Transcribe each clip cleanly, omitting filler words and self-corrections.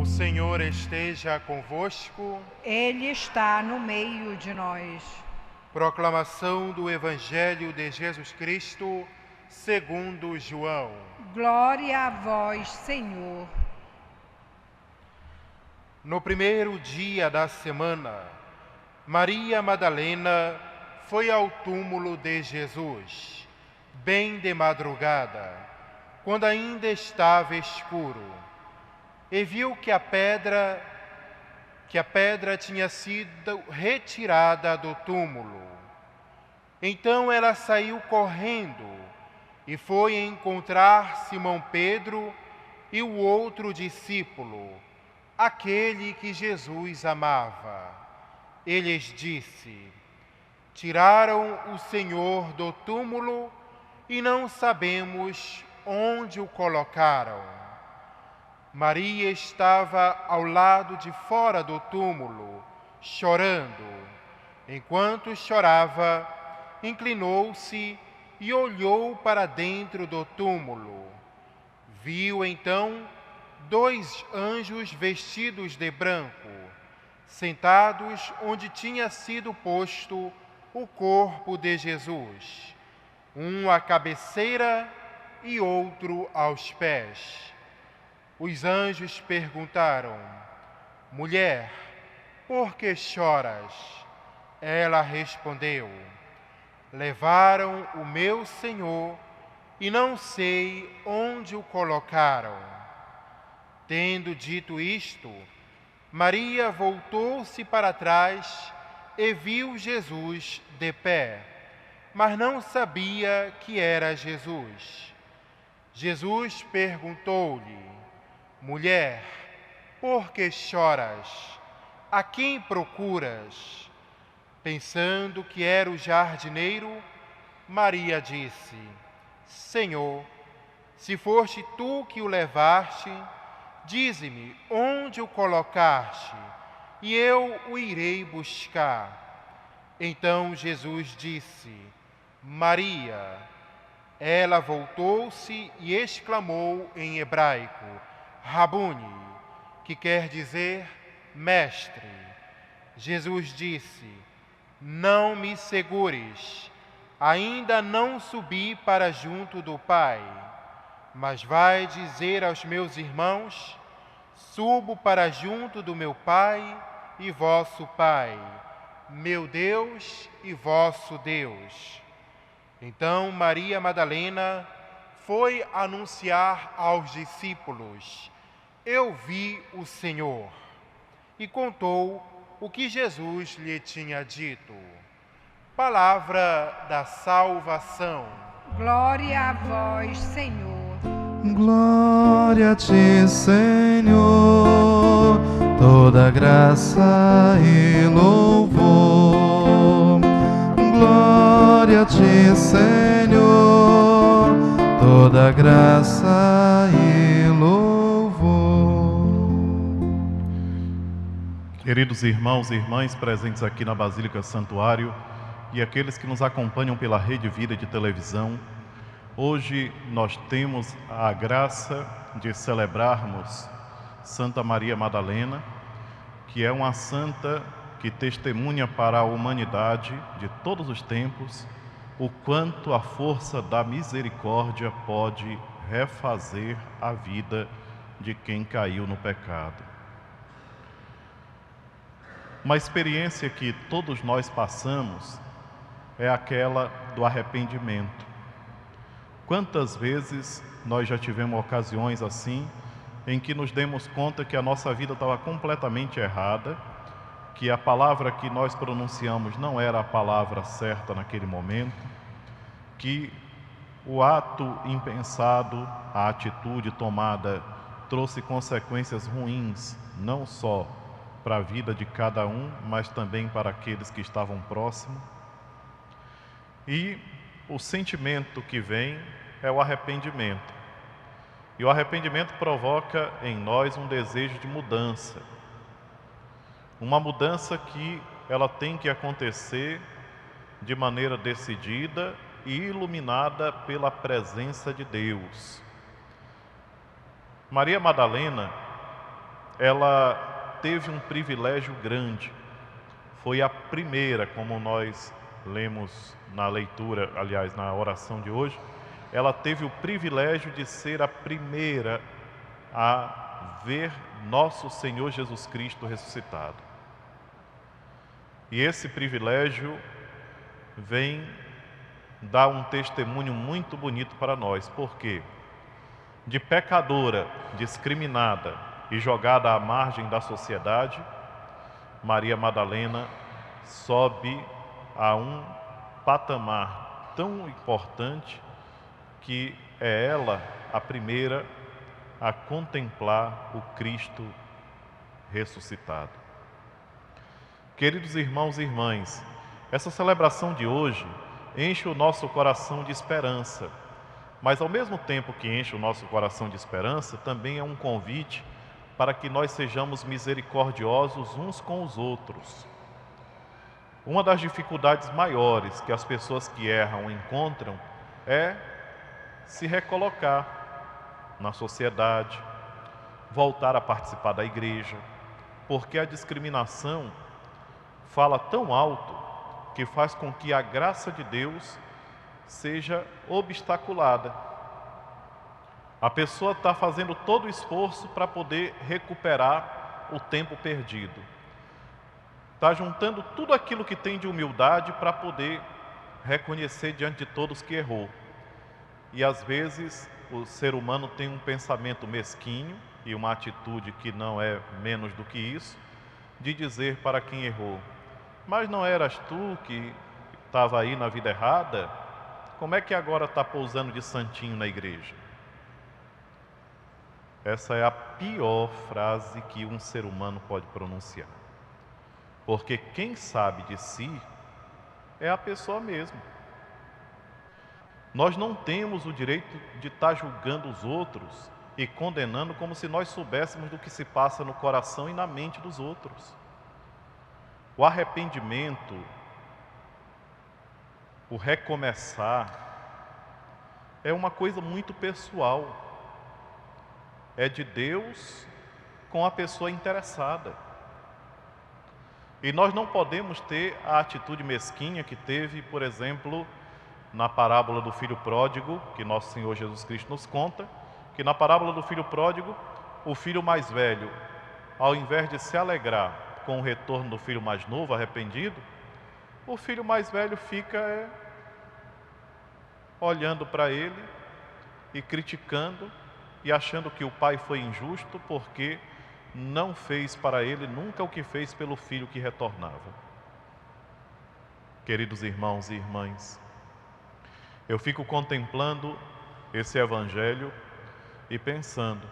Senhor esteja convosco. Ele está no meio de nós. Proclamação do Evangelho de Jesus Cristo, segundo João. Glória a vós, Senhor. No primeiro dia da semana, Maria Madalena foi ao túmulo de Jesus, bem de madrugada, quando ainda estava escuro, e viu que a pedra tinha sido retirada do túmulo. Então ela saiu correndo e foi encontrar Simão Pedro e o outro discípulo, aquele que Jesus amava. E lhes disse: tiraram o Senhor do túmulo e não sabemos onde o colocaram. Maria estava ao lado de fora do túmulo, chorando. Enquanto chorava, inclinou-se e olhou para dentro do túmulo. Viu então 2 anjos vestidos de branco, sentados onde tinha sido posto o corpo de Jesus, um à cabeceira e outro aos pés. Os anjos perguntaram: mulher, por que choras? Ela respondeu: levaram o meu Senhor e não sei onde o colocaram. Tendo dito isto, Maria voltou-se para trás e viu Jesus de pé, mas não sabia que era Jesus. Jesus perguntou-lhe: mulher, por que choras? A quem procuras? Pensando que era o jardineiro, Maria disse: Senhor, se foste tu que o levaste, dize-me onde o colocaste, e eu o irei buscar. Então Jesus disse: Maria. Ela voltou-se e exclamou em hebraico: Rabuni, que quer dizer mestre. Jesus disse: não me segures, ainda não subi para junto do Pai, mas vai dizer aos meus irmãos: subo para junto do meu Pai e vosso Pai, meu Deus e vosso Deus. Então Maria Madalena foi anunciar aos discípulos: eu vi o Senhor, e contou o que Jesus lhe tinha dito. Palavra da salvação. Glória a vós, Senhor. Glória a ti, Senhor, toda graça e louvor. Glória a ti, Senhor, toda graça e louvor. Queridos irmãos e irmãs presentes aqui na Basílica Santuário e aqueles que nos acompanham pela Rede Vida de televisão, hoje nós temos a graça de celebrarmos Santa Maria Madalena, que é uma santa que testemunha para a humanidade de todos os tempos o quanto a força da misericórdia pode refazer a vida de quem caiu no pecado. Uma experiência que todos nós passamos é aquela do arrependimento. Quantas vezes nós já tivemos ocasiões assim, em que nos demos conta que a nossa vida estava completamente errada, que a palavra que nós pronunciamos não era a palavra certa naquele momento, que o ato impensado, a atitude tomada, trouxe consequências ruins, não só para a vida de cada um, mas também para aqueles que estavam próximos. E o sentimento que vem é o arrependimento. E o arrependimento provoca em nós um desejo de mudança. Uma mudança que ela tem que acontecer de maneira decidida e iluminada pela presença de Deus. Maria Madalena, ela teve um privilégio grande. Foi a primeira, como nós lemos na leitura, aliás, na oração de hoje, ela teve o privilégio de ser a primeira a ver nosso Senhor Jesus Cristo ressuscitado. E esse privilégio vem dar um testemunho muito bonito para nós, porque de pecadora, discriminada e jogada à margem da sociedade, Maria Madalena sobe a um patamar tão importante que é ela a primeira a contemplar o Cristo ressuscitado. Queridos irmãos e irmãs, essa celebração de hoje enche o nosso coração de esperança, mas ao mesmo tempo que enche o nosso coração de esperança, também é um convite para que nós sejamos misericordiosos uns com os outros. Uma das dificuldades maiores que as pessoas que erram encontram é se recolocar na sociedade, voltar a participar da igreja, porque a discriminação fala tão alto que faz com que a graça de Deus seja obstaculada. A pessoa está fazendo todo o esforço para poder recuperar o tempo perdido. Está juntando tudo aquilo que tem de humildade para poder reconhecer diante de todos que errou. E às vezes o ser humano tem um pensamento mesquinho e uma atitude que não é menos do que isso, de dizer para quem errou: mas não eras tu que estava aí na vida errada? Como é que agora está pousando de santinho na igreja? Essa é a pior frase que um ser humano pode pronunciar. Porque quem sabe de si é a pessoa mesma. Nós não temos o direito de estar julgando os outros e condenando como se nós soubéssemos do que se passa no coração e na mente dos outros. O arrependimento, o recomeçar, é uma coisa muito pessoal. É de Deus com a pessoa interessada. E nós não podemos ter a atitude mesquinha que teve, por exemplo, na parábola do filho pródigo, que nosso Senhor Jesus Cristo nos conta, que na parábola do filho pródigo, o filho mais velho, ao invés de se alegrar com o retorno do filho mais novo, arrependido, o filho mais velho fica olhando para ele e criticando e achando que o pai foi injusto porque não fez para ele nunca o que fez pelo filho que retornava. Queridos irmãos e irmãs, eu fico contemplando esse evangelho e pensando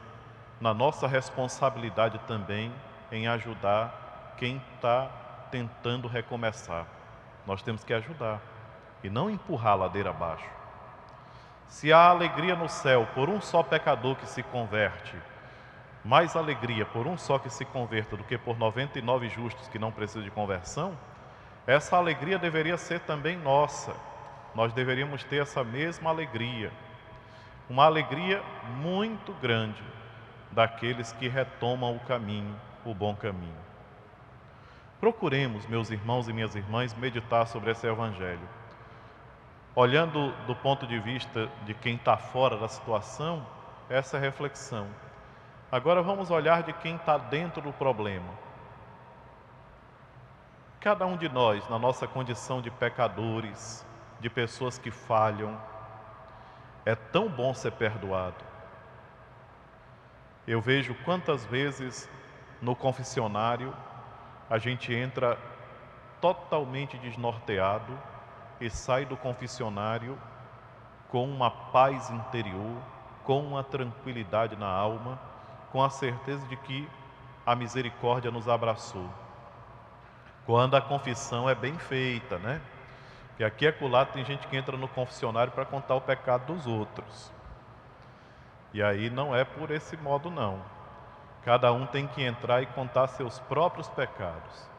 na nossa responsabilidade também em ajudar quem está tentando recomeçar. Nós temos que ajudar e não empurrar a ladeira abaixo. Se há alegria no céu por um só pecador que se converte, mais alegria por um só que se converta do que por 99 justos que não precisam de conversão, essa alegria deveria ser também nossa. Nós deveríamos ter essa mesma alegria, uma alegria muito grande daqueles que retomam o caminho, o bom caminho. Procuremos, meus irmãos e minhas irmãs, meditar sobre esse evangelho. Olhando do ponto de vista de quem está fora da situação, essa é a reflexão. Agora vamos olhar de quem está dentro do problema. Cada um de nós, na nossa condição de pecadores, de pessoas que falham, é tão bom ser perdoado. Eu vejo quantas vezes no confessionário a gente entra totalmente desnorteado e sai do confessionário com uma paz interior, com uma tranquilidade na alma, com a certeza de que a misericórdia nos abraçou. Quando a confissão é bem feita, né? Porque aqui e acolá tem gente que entra no confessionário para contar o pecado dos outros. E aí não é por esse modo não. Cada um tem que entrar e contar seus próprios pecados.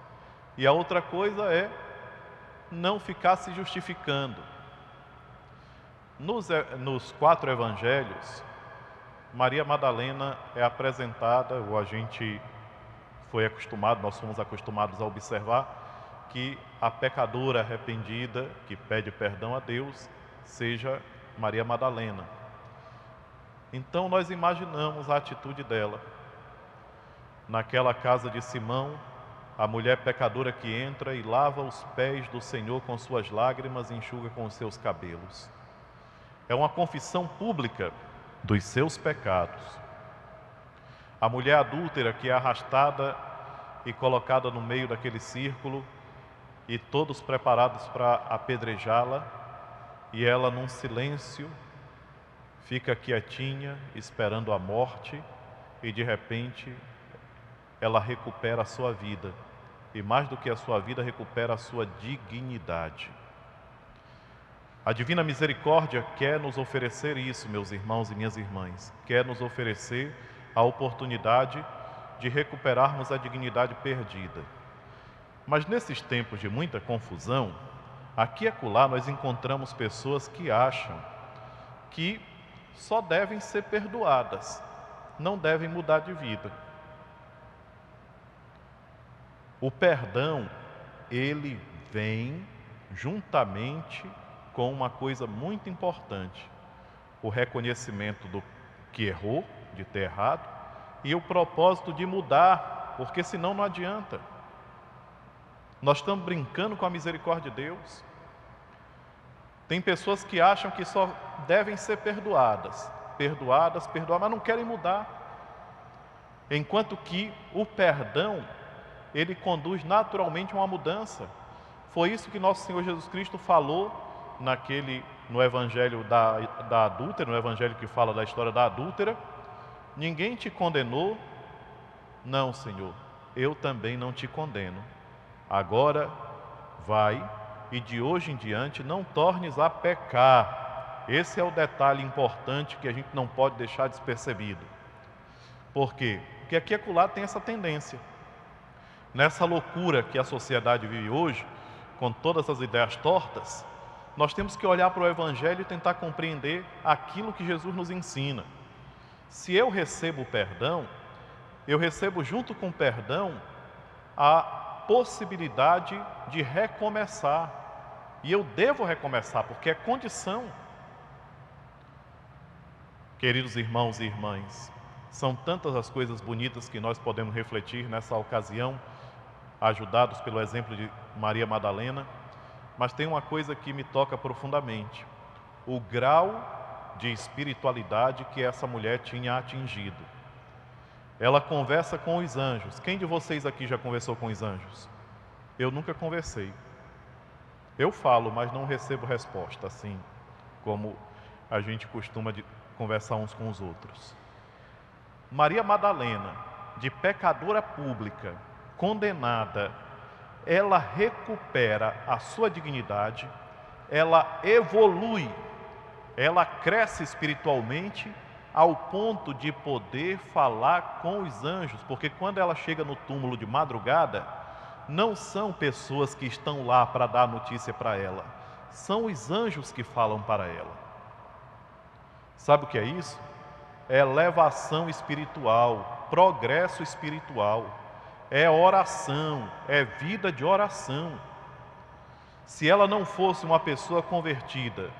E a outra coisa é não ficar se justificando. Nos 4 evangelhos, Maria Madalena é apresentada, ou a gente nós fomos acostumados a observar que a pecadora arrependida que pede perdão a Deus seja Maria Madalena. Então nós imaginamos a atitude dela. Naquela casa de Simão, a mulher pecadora que entra e lava os pés do Senhor com suas lágrimas e enxuga com os seus cabelos. É uma confissão pública dos seus pecados. A mulher adúltera que é arrastada e colocada no meio daquele círculo e todos preparados para apedrejá-la, e ela num silêncio fica quietinha esperando a morte, e de repente ela recupera a sua vida, e mais do que a sua vida, recupera a sua dignidade. A Divina Misericórdia quer nos oferecer isso, meus irmãos e minhas irmãs, quer nos oferecer a oportunidade de recuperarmos a dignidade perdida. Mas nesses tempos de muita confusão, aqui e acolá nós encontramos pessoas que acham que só devem ser perdoadas, não devem mudar de vida. O perdão, ele vem juntamente com uma coisa muito importante: o reconhecimento do que errou, de ter errado, e o propósito de mudar, porque senão não adianta. Nós estamos brincando com a misericórdia de Deus. Tem pessoas que acham que só devem ser perdoadas, mas não querem mudar. Enquanto que o perdão, ele conduz naturalmente a uma mudança. Foi isso que nosso Senhor Jesus Cristo falou no Evangelho da adúltera, no Evangelho que fala da história da adúltera. Ninguém te condenou? Não, Senhor, eu também não te condeno. Agora vai e de hoje em diante não tornes a pecar. Esse é o detalhe importante que a gente não pode deixar despercebido. Por quê? Porque aqui e acolá tem essa tendência. Nessa loucura que a sociedade vive hoje, com todas as ideias tortas, nós temos que olhar para o Evangelho e tentar compreender aquilo que Jesus nos ensina. Se eu recebo o perdão, eu recebo junto com o perdão a possibilidade de recomeçar. E eu devo recomeçar, porque é condição. Queridos irmãos e irmãs, são tantas as coisas bonitas que nós podemos refletir nessa ocasião, ajudados pelo exemplo de Maria Madalena, mas tem uma coisa que me toca profundamente: o grau de espiritualidade que essa mulher tinha atingido. Ela conversa com os anjos. Quem de vocês aqui já conversou com os anjos? Eu nunca conversei. Eu falo, mas não recebo resposta, assim como a gente costuma conversar uns com os outros. Maria Madalena, de pecadora pública, condenada, ela recupera a sua dignidade, ela evolui, ela cresce espiritualmente ao ponto de poder falar com os anjos, porque quando ela chega no túmulo de madrugada, não são pessoas que estão lá para dar notícia para ela, são os anjos que falam para ela. Sabe o que é isso? É elevação espiritual, progresso espiritual, é oração, é vida de oração. Se ela não fosse uma pessoa convertida,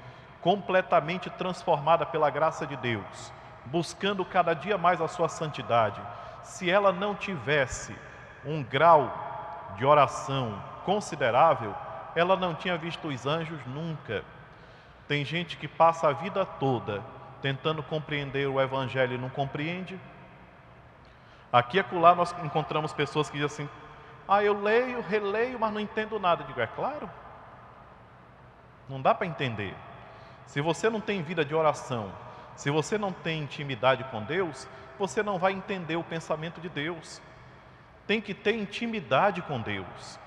completamente transformada pela graça de Deus, buscando cada dia mais a sua santidade, se ela não tivesse um grau de oração considerável, ela não tinha visto os anjos nunca. Tem gente que passa a vida toda tentando compreender o Evangelho e não compreende. Aqui e acolá nós encontramos pessoas que dizem assim: eu leio, releio, mas não entendo nada. Eu digo, é claro, não dá para entender. Se você não tem vida de oração, se você não tem intimidade com Deus, você não vai entender o pensamento de Deus. Tem que ter intimidade com Deus.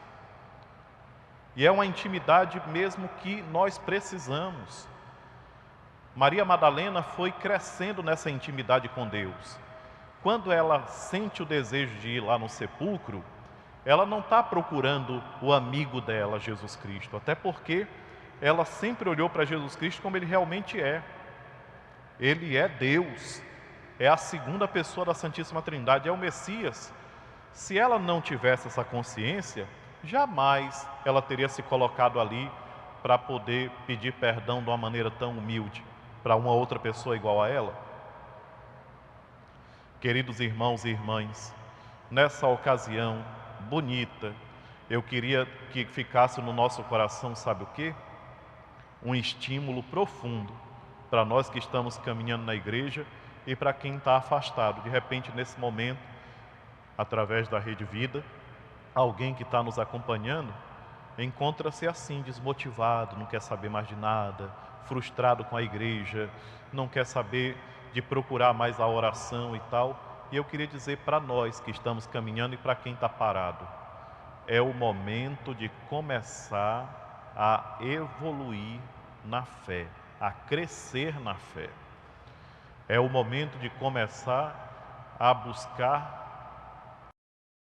E é uma intimidade mesmo que nós precisamos. Maria Madalena foi crescendo nessa intimidade com Deus. Quando ela sente o desejo de ir lá no sepulcro, ela não está procurando o amigo dela, Jesus Cristo, até porque ela sempre olhou para Jesus Cristo como ele realmente é. Ele é Deus, é a segunda pessoa da Santíssima Trindade, é o Messias. Se ela não tivesse essa consciência, jamais ela teria se colocado ali para poder pedir perdão de uma maneira tão humilde para uma outra pessoa igual a ela. Queridos irmãos e irmãs, nessa ocasião bonita, eu queria que ficasse no nosso coração, sabe o quê? Um estímulo profundo para nós que estamos caminhando na igreja e para quem está afastado. De repente, nesse momento, através da Rede Vida, alguém que está nos acompanhando encontra-se assim, desmotivado, não quer saber mais de nada, frustrado com a igreja, não quer saber de procurar mais a oração e tal. E eu queria dizer para nós que estamos caminhando e para quem está parado, é o momento de começar a evoluir na fé, a crescer na fé. É o momento de começar a buscar